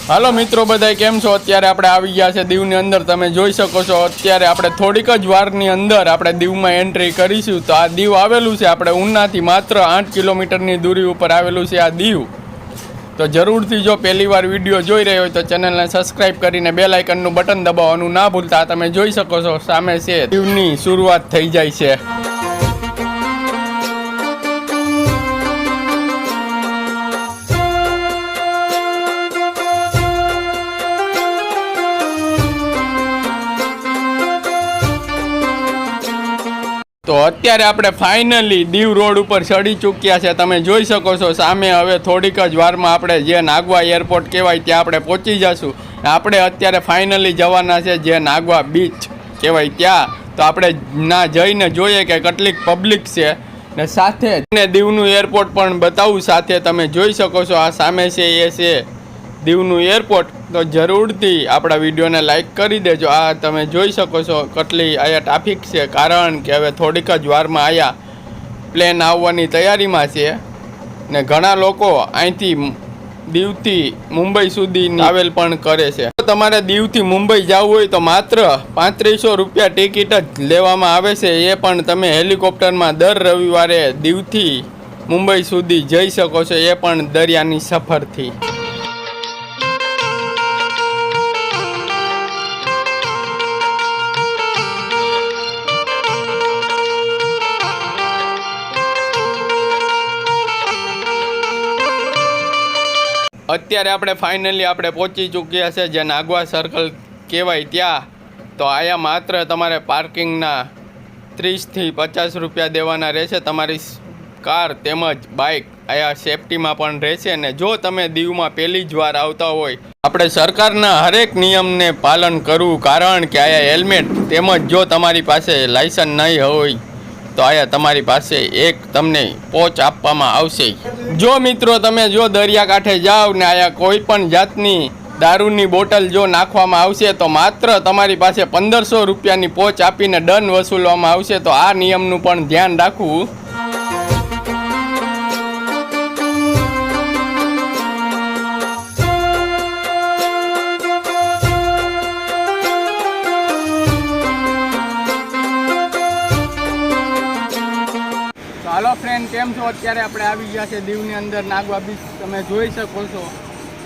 હાલો મિત્રો બધાય કેમ છો? અત્યારે આપણે આવી ગયા છે દીવની અંદર. તમે જોઈ શકો છો અત્યારે આપણે થોડીક જ વારની અંદર આપણે દીવમાં એન્ટ્રી કરીશું. તો આ દીવ આવેલું છે આપણે ઉનાથી માત્ર 8 કિલોમીટરની દૂરી ઉપર આવેલું છે આ દીવ. તો જરૂરથી જો પહેલી વાર વિડીયો જોઈ રહ્યો હોય તો ચેનલને સબસ્ક્રાઈબ કરીને બેલ આઇકનનું બટન દબાવવાનું ના ભૂલતા. તમે જોઈ શકો છો સામે છે દીવની શરૂઆત થઈ જાય છે. તો અત્યારે આપણે ફાઇનલી દીવ રોડ ઉપર ચડી ચૂક્યા છે. તમે જોઈ શકો છો સામે હવે થોડીક જ વારમાં આપણે જે નાગવા એરપોર્ટ કહેવાય ત્યાં આપણે પહોંચી જશું. આપણે અત્યારે ફાઇનલી જવાના છે જે નાગવા બીચ કહેવાય ત્યાં. તો આપણે ના જઈને જોઈએ કે કેટલીક પબ્લિક છે ને સાથે ને દીવનું એરપોર્ટ પણ બતાવું સાથે. તમે જોઈ શકો છો આ સામે છે એ છે દીવનું એરપોર્ટ. તો જરૂરથી આપણા વિડીયોને લાઈક કરી દેજો. આ તમે જોઈ શકો છો કેટલી અહીંયા ટ્રાફિક છે, કારણ કે હવે થોડીક જ વારમાં અહીંયા પ્લેન આવવાની તૈયારીમાં છે ને ઘણા લોકો અહીંથી દીવથી મુંબઈ સુધી ટ્રાવેલ પણ કરે છે. જો તમારે દીવથી મુંબઈ જવું હોય તો માત્ર 3500 રૂપિયા ટિકિટ જ લેવામાં આવે છે. એ પણ તમે હેલિકોપ્ટરમાં દર રવિવારે દીવથી મુંબઈ સુધી જઈ શકો છો, એ પણ દરિયાની સફરથી. અત્યારે આપણે ફાઇનલી આપણે પહોંચી ચૂક્યા છે જે નાગવા સર્કલ કહેવાય ત્યાં. તો અહીંયા માત્ર તમારે પાર્કિંગના 30 થી 50 રૂપિયા દેવાના રહેશે. તમારી કાર તેમજ બાઇક અહીંયા સેફટીમાં પણ રહેશે. ને જો તમે દીવમાં પહેલી જ વાર આવતા હોય આપણે સરકારના હરેક નિયમને પાલન કરવું, કારણ કે અહીંયા હેલ્મેટ તેમજ જો તમારી પાસે લાયસન્સ નહીં હોય તો અહીંયા તમારી પાસે એક તમને પોચ આપવામાં આવશે. જો મિત્રો તમે જો દરિયાકાંઠે જાઓ ને અહીંયા કોઈ પણ જાતની દારૂની બોટલ જો નાખવામાં આવશે તો માત્ર તમારી પાસે 1500 રૂપિયાની પોચ આપીને દંડ વસૂલવામાં આવશે. તો આ નિયમનું પણ ધ્યાન રાખવું. હાલો ફ્રેન્ડ કેમ છો? અત્યારે આપણે આવી ગયા છે દીવની અંદર નાગવા બીચ. તમે જોઈ શકો છો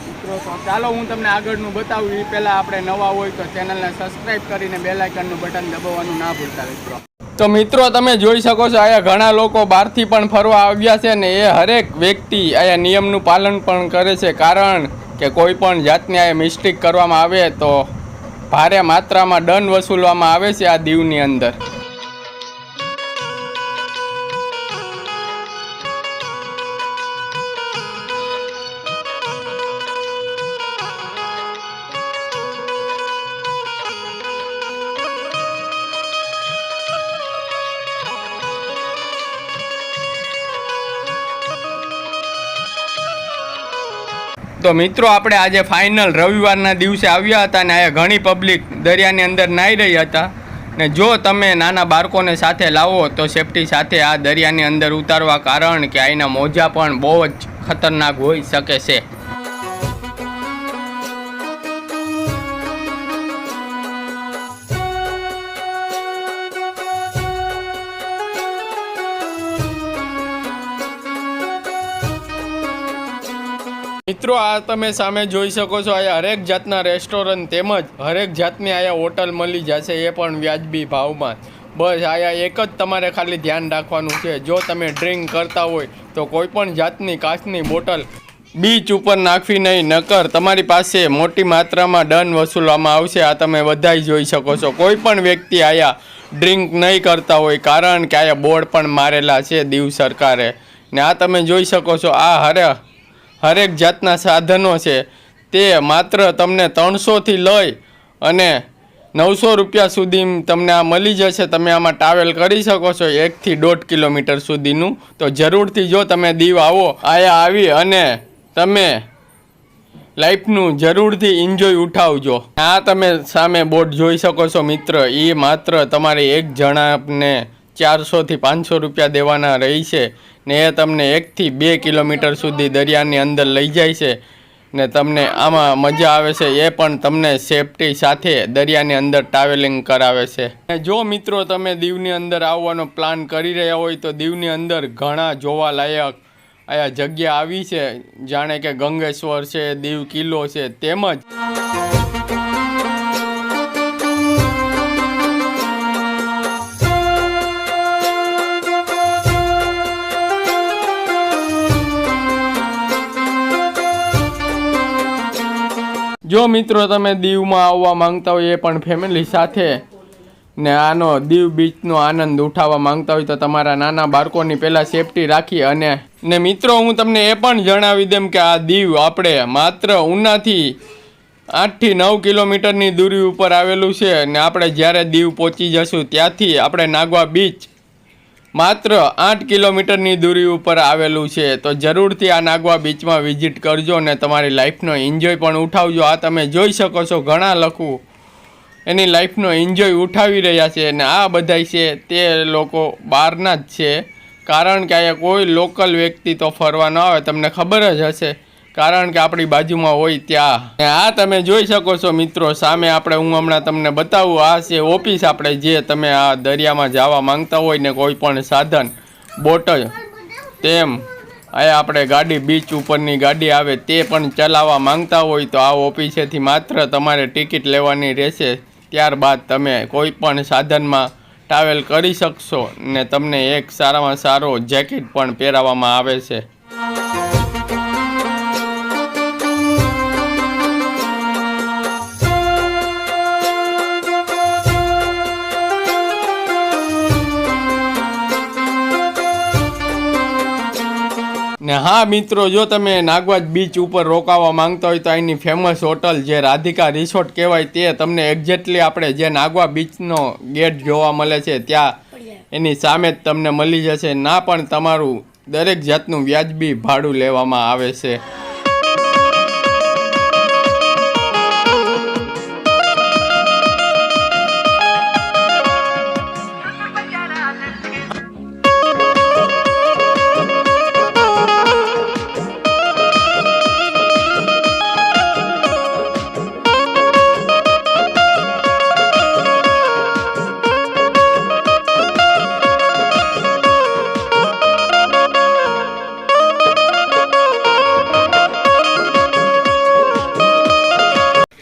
મિત્રો. તો ચાલો હું તમને આગળનું બતાવું. એ પહેલાં આપણે નવા હોય તો ચેનલને સબસ્ક્રાઈબ કરીને બેલ આઇકનનું બટન દબાવવાનું ના ભૂલતા મિત્રો. તો મિત્રો તમે જોઈ શકો છો અહીંયા ઘણા લોકો બહારથી પણ ફરવા આવ્યા છે ને એ હરેક વ્યક્તિ અહીંયા નિયમનું પાલન પણ કરે છે, કારણ કે કોઈ પણ જાતની અહીંયા મિસ્ટેક કરવામાં આવે તો ભારે માત્રામાં દંડ વસૂલવામાં આવે છે આ દીવની અંદર. તો મિત્રો આપણે આજે ફાઇનલ રવિવારના દિવસે આવ્યા હતા ને અહીંયા ઘણી પબ્લિક દરિયાની અંદર નાહી રહી હતા. ને જો તમે નાના બાળકોને સાથે લાવો તો સેફટી સાથે આ દરિયાની અંદર ઉતારવા, કારણ કે અહીંના મોજા પણ બહુ જ ખતરનાક હોઈ શકે છે. મિત્રો આ તમે સામે જોઈ શકો છો અહીંયા હરેક જાતના રેસ્ટોરન્ટ તેમજ હરેક જાતની અહીંયા હોટલ મળી જશે, એ પણ વ્યાજબી ભાવમાં. બસ અહીંયા એક જ તમારે ખાલી ધ્યાન રાખવાનું છે. જો તમે ડ્રિંક કરતા હોય તો કોઈ પણ જાતની કાચની બોટલ બીચ ઉપર નાખવી નહીં, નકર તમારી પાસે મોટી માત્રામાં દંડ વસૂલવામાં આવશે. આ તમે બધાય જોઈ શકો છો. કોઈ પણ વ્યક્તિ અહીંયા ડ્રિંક નહીં કરતા હોય, કારણ કે અહીંયા બોર્ડ પણ મારેલા છે દીવ સરકારે. ને આ તમે જોઈ શકો છો આ હરેક જાતના સાધનો છે તે માત્ર તમને 300થી લઈ અને 900 રૂપિયા સુધી તમને આ મળી જશે. તમે આમાં ટ્રાવેલ કરી શકો છો 1 થી 1.5 કિલોમીટર સુધીનું. તો જરૂરથી જો તમે દીવ આવો અહીંયા આવી અને તમે લાઈફનું જરૂરથી એન્જોય ઉઠાવજો. આ તમે સામે બોટ જોઈ શકો છો મિત્ર. એ માત્ર તમારે એક જણાને 400 થી 500 રૂપિયા દેવાના રહી છે ને એ તમને 1 થી 2 કિલોમીટર સુધી દરિયાની અંદર લઈ જાય છે. ને તમને આમાં મજા આવે છે એ પણ તમને સેફટી સાથે દરિયાની અંદર ટ્રાવેલિંગ કરાવે છે. જો મિત્રો તમે દીવની અંદર આવવાનો પ્લાન કરી રહ્યા હોય તો દીવની અંદર ઘણા જોવાલાયક આયા જગ્યા આવી છે, જાણે કે ગંગેશ્વર છે, દીવ કિલ્લો છે, તેમજ જો મિત્રો તમે દીવમાં આવવા માંગતા હોય એ પણ ફેમિલી સાથે ને આનો દીવ બીચનો આનંદ ઉઠાવવા માંગતા હોય તો તમારા નાના બાળકોની પહેલાં સેફટી રાખી અને ને મિત્રો હું તમને એ પણ જણાવી દઉં કે આ દીવ આપણે માત્ર ઉનાથી 8 થી 9 કિલોમીટરની દૂરી ઉપર આવેલું છે ને આપણે જ્યારે દીવ પહોંચી જશું ત્યાંથી આપણે નાગવા બીચ માત્ર 8 કિલોમીટરની દૂરી ઉપર આવેલું છે. તો જરૂરથી આ નાગવા બીચમાં વિઝિટ કરજો ને તમારી લાઈફનો એન્જોય પણ ઉઠાવજો. આ તમે જોઈ શકો છો ઘણા લોકો એની લાઈફનો એન્જોય ઉઠાવી રહ્યા છે અને આ બધાય છે તે લોકો બહારના જ છે, કારણ કે અહીંયા કોઈ લોકલ વ્યક્તિ તો ફરવા ન આવે, તમને ખબર જ હશે, કારણ કે આપણી બાજુમાં હોય ત્યાં. આ તમે જોઈ શકો છો મિત્રો સામે આપણે હું હમણાં તમને બતાવું, આ છે ઓફિસ આપણે જે તમે આ દરિયામાં જવા માંગતા હોય ને કોઈ પણ સાધન બોટ તેમ અહીંયા આપણે ગાડી બીચ ઉપરની ગાડી આવે તે પણ ચલાવવા માંગતા હોય તો આ ઓફિસેથી માત્ર તમારે ટિકિટ લેવાની રહેશે. ત્યારબાદ તમે કોઈ પણ સાધનમાં ટ્રાવેલ કરી શકશો ને તમને એક સારામાં સારો જેકેટ પણ પહેરાવવામાં આવે છે. ને હા મિત્રો, જો તમે નાગવા બીચ ઉપર રોકાવા માંગતા હોય તો અહીંની ફેમસ હોટલ જે રાધિકા રિસોર્ટ કહેવાય તે તમને એક્ઝેક્ટલી આપણે જે નાગવા બીચનો ગેટ જોવા મળે છે ત્યાં એની સામે જ તમને મળી જશે. ના પણ તમારું દરેક જાતનું વ્યાજબી ભાડું લેવામાં આવે છે.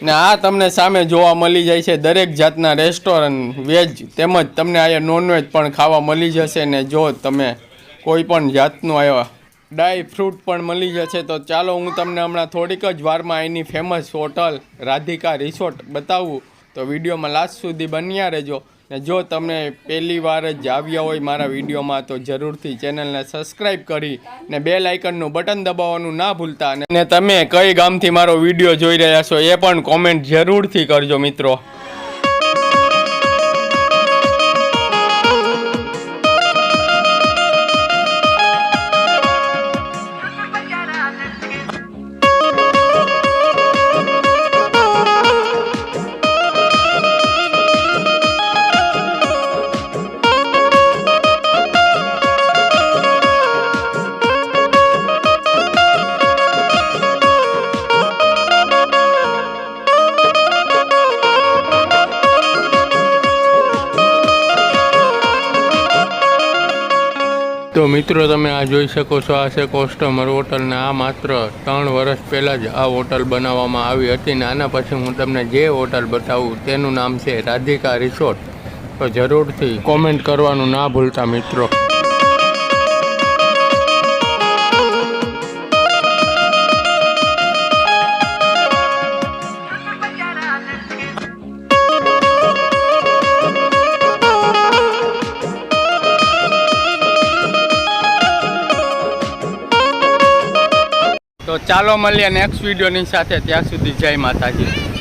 ને આ તમને સામે જોવા મળી જાય છે દરેક જાતના રેસ્ટોરન્ટ, વેજ તેમજ તમને અહીંયા નોનવેજ પણ ખાવા મળી જશે. ને જો તમે કોઈ પણ જાતનું અહીંયા ડ્રાય ફ્રૂટ પણ મળી જશે. તો ચાલો હું તમને હમણાં થોડીક જ વારમાં એની ફેમસ હોટલ રાધિકા રિસોર્ટ બતાવું, તો વિડીયોમાં લાસ્ટ સુધી બન્યા રહેજો. ને જો તમે પહેલી વાર જ આવ્યા હોય મારા વિડીયોમાં તો જરૂરથી ચેનલને સબસ્ક્રાઈબ કરી ને બેલ આઇકનનું બટન દબાવવાનું ના ભૂલતા. ને તમે કઈ ગામથી મારો વિડીયો જોઈ રહ્યા છો એ પણ કોમેન્ટ જરૂરથી કરજો મિત્રો. તો મિત્રો તમે આ જોઈ શકો છો, આ છે કસ્ટમર હોટલ ને આ માત્ર 3 વર્ષ પહેલાં જ આ હોટલ બનાવવામાં આવી હતી ને આના પછી હું તમને જે હોટલ બતાવું તેનું નામ છે રાધિકા રિસોર્ટ. તો જરૂરથી કોમેન્ટ કરવાનું ના ભૂલતા મિત્રો. તો ચાલો મળીએ નેક્સ્ટ વિડીયોની સાથે, ત્યાં સુધી જય માતાજી.